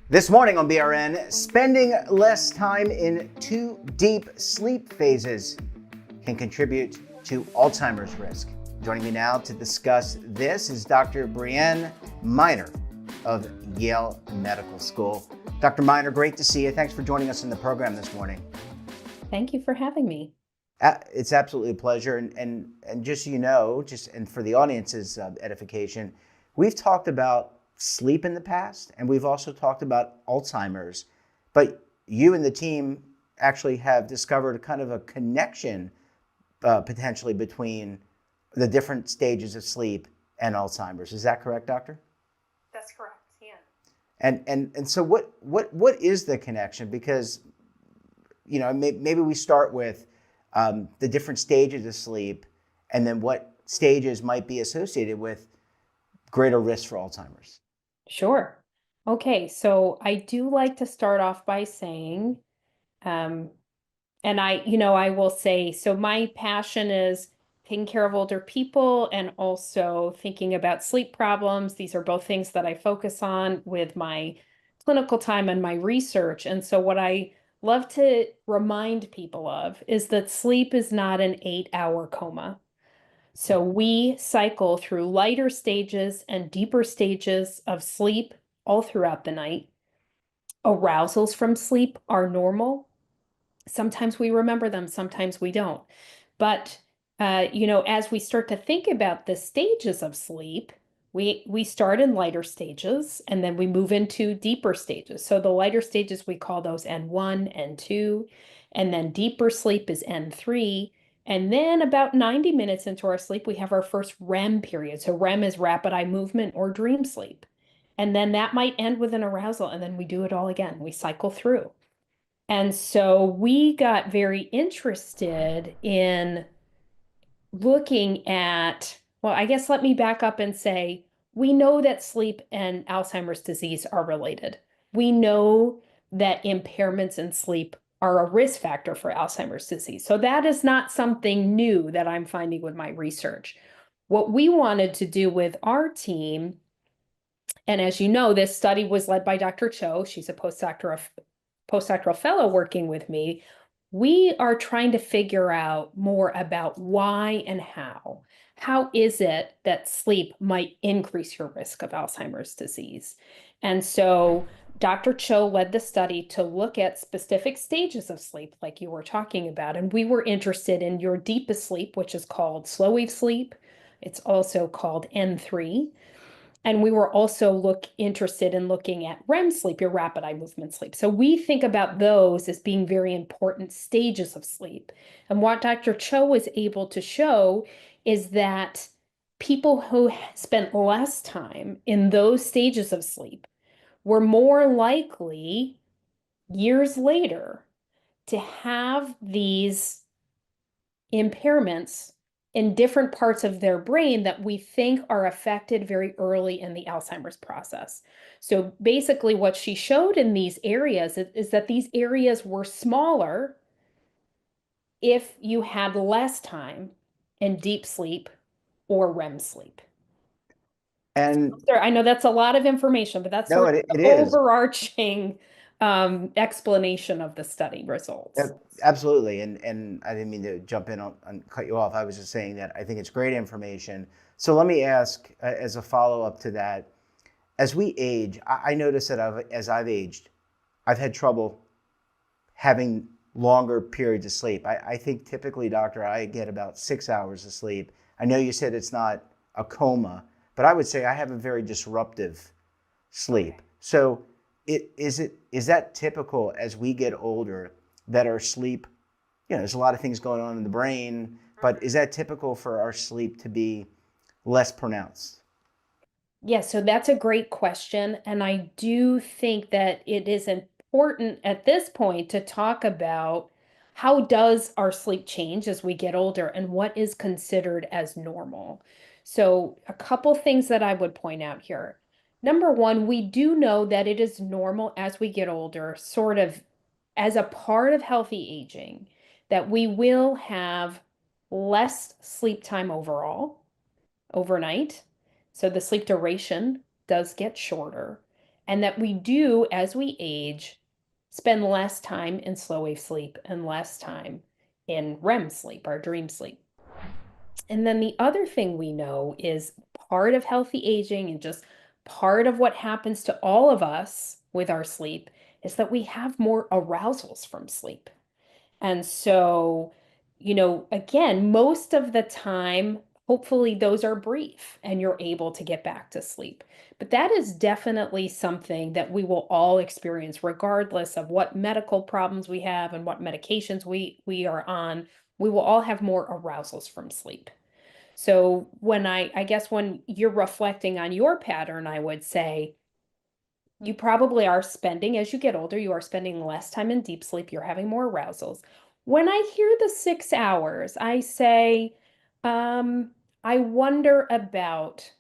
This morning on BRN, spending less time in too deep sleep phases can contribute to Alzheimer's risk. Joining me now to discuss this is Dr. Brienne Miner of Yale Medical School. Dr. Miner, great to see you. Thanks for joining us in the program this morning. Thank you for having me. It's absolutely a pleasure. And just so you know, and for the audience's edification, we've talked about sleep in the past, and we've also talked about Alzheimer's. But you and the team actually have discovered kind of a connection potentially between the different stages of sleep and Alzheimer's. Is that correct, doctor? That's correct, yeah. And so what is the connection? Because, you know, maybe we start with the different stages of sleep, and then what stages might be associated with greater risk for Alzheimer's. Sure. Okay, so I do like to start off by saying, and I will say, so my passion is taking care of older people and also thinking about sleep problems. These are both things that I focus on with my clinical time and my research. And so what I love to remind people of is that sleep is not an 8-hour coma. So we cycle through lighter stages and deeper stages of sleep all throughout the night. Arousals from sleep are normal. Sometimes we remember them, sometimes we don't. But as we start to think about the stages of sleep, we start in lighter stages and then we move into deeper stages. So the lighter stages, we call those N1, N2, and then deeper sleep is N3. And then about 90 minutes into our sleep, we have our first REM period. So REM is rapid eye movement or dream sleep. And then that might end with an arousal, and then we do it all again. We cycle through. And so we got very interested in looking at, well, I guess let me back up and say, we know that sleep and Alzheimer's disease are related. We know that impairments in sleep are a risk factor for Alzheimer's disease. So that is not something new that I'm finding with my research. What we wanted to do with our team, and as you know, this study was led by Dr. Cho. She's a postdoctoral fellow working with me. We are trying to figure out more about why and how. How is it that sleep might increase your risk of Alzheimer's disease? And so Dr. Cho led the study to look at specific stages of sleep, like you were talking about. And we were interested in your deepest sleep, which is called slow wave sleep. It's also called N3. And we were also interested in looking at REM sleep, your rapid eye movement sleep. So we think about those as being very important stages of sleep. And what Dr. Cho was able to show is that people who spent less time in those stages of sleep were more likely years later to have these impairments in different parts of their brain that we think are affected very early in the Alzheimer's process. So basically what she showed in these areas is that these areas were smaller if you had less time in deep sleep or REM sleep. And I know that's a lot of information, but that's no, sort of it the is. overarching explanation of the study results. Absolutely. And I didn't mean to jump in and cut you off. I was just saying that I think it's great information. So let me ask, as a follow-up to that, as we age, I notice that as I've aged, I've had trouble having longer periods of sleep. I think typically, doctor, I get about 6 hours of sleep. I know you said it's not a coma, but I would say I have a very disruptive sleep. So is that typical as we get older that our sleep, there's a lot of things going on in the brain, but is that typical for our sleep to be less pronounced? Yeah, so that's a great question. And I do think that it is important at this point to talk about how does our sleep change as we get older and what is considered as normal. So a couple things that I would point out here. Number one, we do know that it is normal as we get older, sort of as a part of healthy aging, that we will have less sleep time overall, overnight. So the sleep duration does get shorter, and that we do, as we age, spend less time in slow wave sleep and less time in REM sleep, our dream sleep. And then the other thing we know is part of healthy aging and just part of what happens to all of us with our sleep is that we have more arousals from sleep. And so, again, most of the time, hopefully those are brief and you're able to get back to sleep. But that is definitely something that we will all experience, regardless of what medical problems we have and what medications we are on. We will all have more arousals from sleep. So when I guess when you're reflecting on your pattern, I would say you probably are spending, as you get older, you are spending less time in deep sleep. You're having more arousals. When I hear the 6 hours, I say, um, I wonder about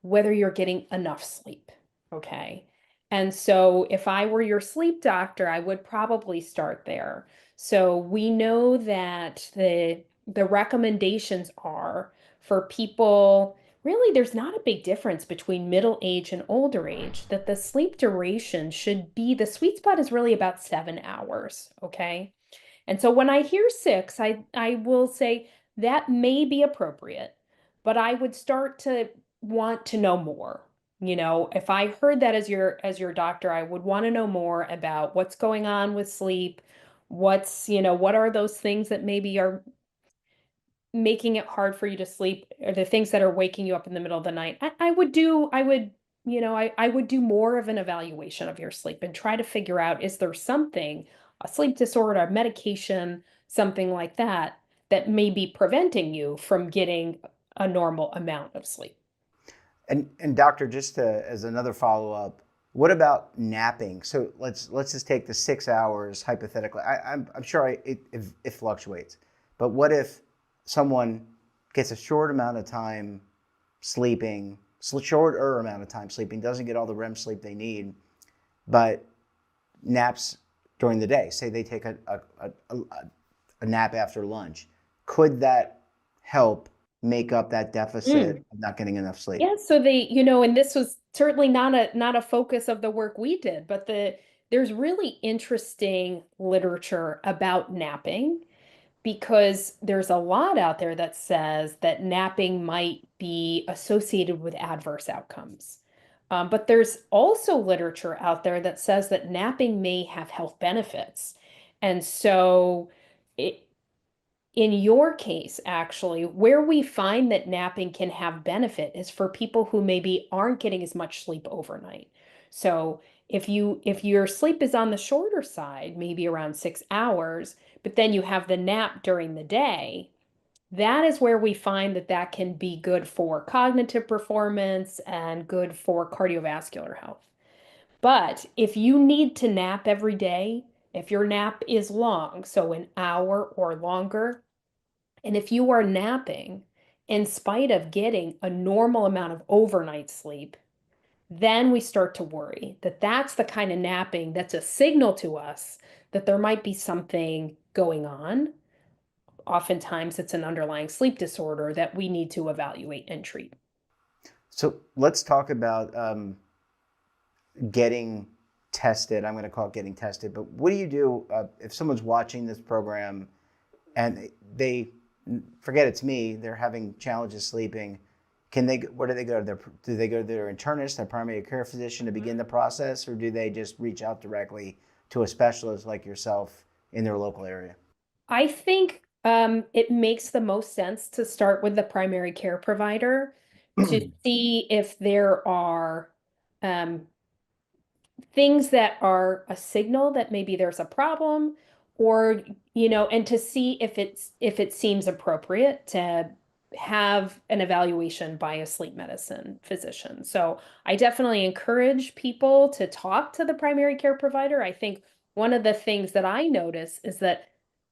whether you're getting enough sleep. Okay. And so if I were your sleep doctor, I would probably start there. So we know that the recommendations are for people. Really, there's not a big difference between middle age and older age, that the sleep duration should be the sweet spot is really about 7 hours. Okay. And so when I hear six, I will say that may be appropriate, but I would start to want to know more. If I heard that as your doctor, I would want to know more about what's going on with sleep, what are those things that maybe are making it hard for you to sleep, or the things that are waking you up in the middle of the night. I would do more of an evaluation of your sleep and try to figure out, is there something, a sleep disorder, a medication, something like that, that may be preventing you from getting a normal amount of sleep. And doctor, just as another follow up, what about napping? So let's just take the 6 hours hypothetically. I'm sure it fluctuates, but what if someone gets a short amount of time sleeping, shorter amount of time sleeping, doesn't get all the REM sleep they need, but naps during the day? Say they take a nap after lunch. Could that help make up that deficit Mm. of not getting enough sleep? Yeah, so and this was certainly not a focus of the work we did, but there's really interesting literature about napping, because there's a lot out there that says that napping might be associated with adverse outcomes. But there's also literature out there that says that napping may have health benefits. And so, it, in your case, actually, where we find that napping can have benefit is for people who maybe aren't getting as much sleep overnight. So if your sleep is on the shorter side, maybe around 6 hours, but then you have the nap during the day, that is where we find that that can be good for cognitive performance and good for cardiovascular health. But if you need to nap every day, if your nap is long, so an hour or longer, and if you are napping in spite of getting a normal amount of overnight sleep, then we start to worry that that's the kind of napping that's a signal to us that there might be something going on. Oftentimes, it's an underlying sleep disorder that we need to evaluate and treat. So let's talk about getting tested. I'm going to call it getting tested. But what do you do if someone's watching this program and they forget it's me? They're having challenges sleeping. Can they? Where do they go? Do they go to their internist, their primary care physician, to begin the process, or do they just reach out directly to a specialist like yourself in their local area? I think it makes the most sense to start with the primary care provider to see if there are um, things that are a signal that maybe there's a problem, or and to see if it seems appropriate to have an evaluation by a sleep medicine physician. So I definitely encourage people to talk to the primary care provider. I think one of the things that I notice is that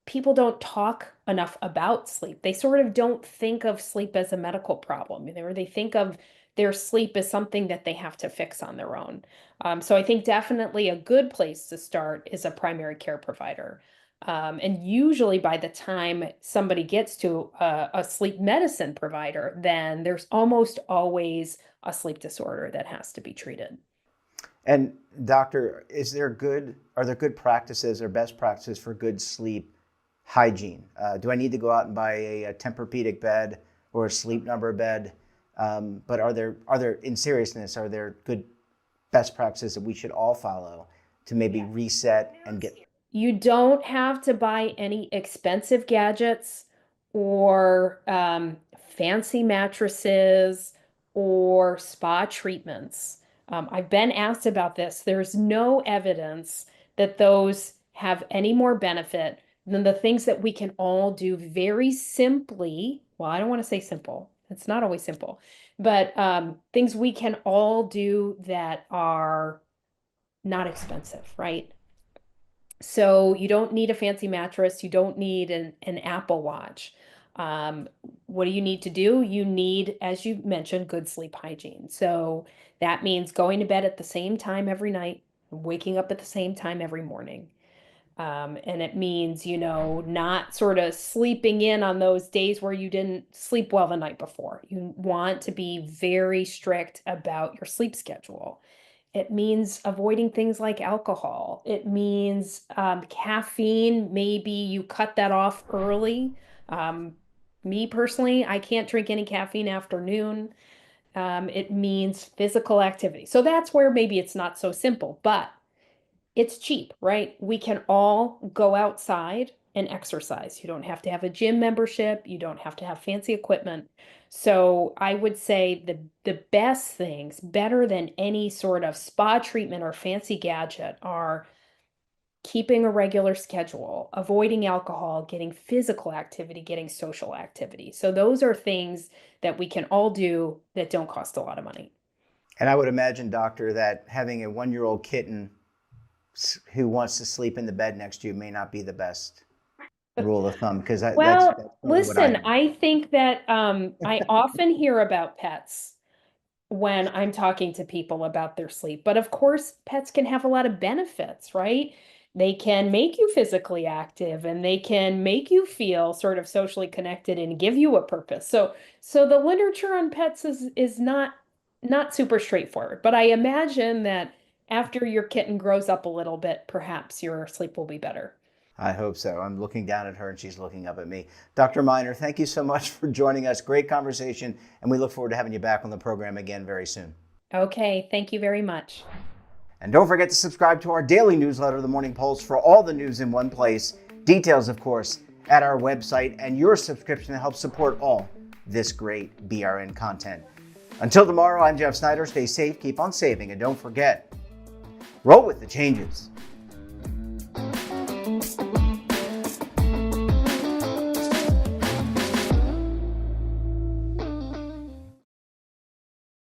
people don't talk enough about sleep. They sort of don't think of sleep as a medical problem, or they think of their sleep as something that they have to fix on their own. So I think definitely a good place to start is a primary care provider. And usually by the time somebody gets to a sleep medicine provider, then there's almost always a sleep disorder that has to be treated. And doctor, are there good practices or best practices for good sleep hygiene? Do I need to go out and buy a Tempur-Pedic bed or a Sleep Number bed? But are there, in seriousness, are there good best practices that we should all follow to maybe reset and get? You don't have to buy any expensive gadgets or fancy mattresses or spa treatments. I've been asked about this. There's no evidence that those have any more benefit than the things that we can all do very simply. Well, I don't want to say simple. It's not always simple, but things we can all do that are not expensive, right? So you don't need a fancy mattress. You don't need an Apple Watch. Um, what do you need to do? You need, as you mentioned, good sleep hygiene. So that means going to bed at the same time every night, waking up at the same time every morning. And it means, not sort of sleeping in on those days where you didn't sleep well the night before. You want to be very strict about your sleep schedule. It means avoiding things like alcohol. It means caffeine. Maybe you cut that off early. Um, Me personally, I can't drink any caffeine after noon. It means physical activity. So that's where maybe it's not so simple, but it's cheap, right? We can all go outside and exercise. You don't have to have a gym membership. You don't have to have fancy equipment. So I would say the best things, better than any sort of spa treatment or fancy gadget, are keeping a regular schedule, avoiding alcohol, getting physical activity, getting social activity. So those are things that we can all do that don't cost a lot of money. And I would imagine, doctor, that having a 1-year-old kitten who wants to sleep in the bed next to you may not be the best rule of thumb, because that's Well, really what I listen, do. I think that I often hear about pets when I'm talking to people about their sleep. But of course, pets can have a lot of benefits, right? They can make you physically active and they can make you feel sort of socially connected and give you a purpose. So the literature on pets is not super straightforward. But I imagine that after your kitten grows up a little bit, perhaps your sleep will be better. I hope so. I'm looking down at her and she's looking up at me. Dr. Miner, thank you so much for joining us. Great conversation, and we look forward to having you back on the program again very soon. Okay, thank you very much. And don't forget to subscribe to our daily newsletter, The Morning Pulse, for all the news in one place. Details, of course, at our website, and your subscription helps support all this great BRN content. Until tomorrow, I'm Jeff Snyder. Stay safe, keep on saving, and don't forget, roll with the changes.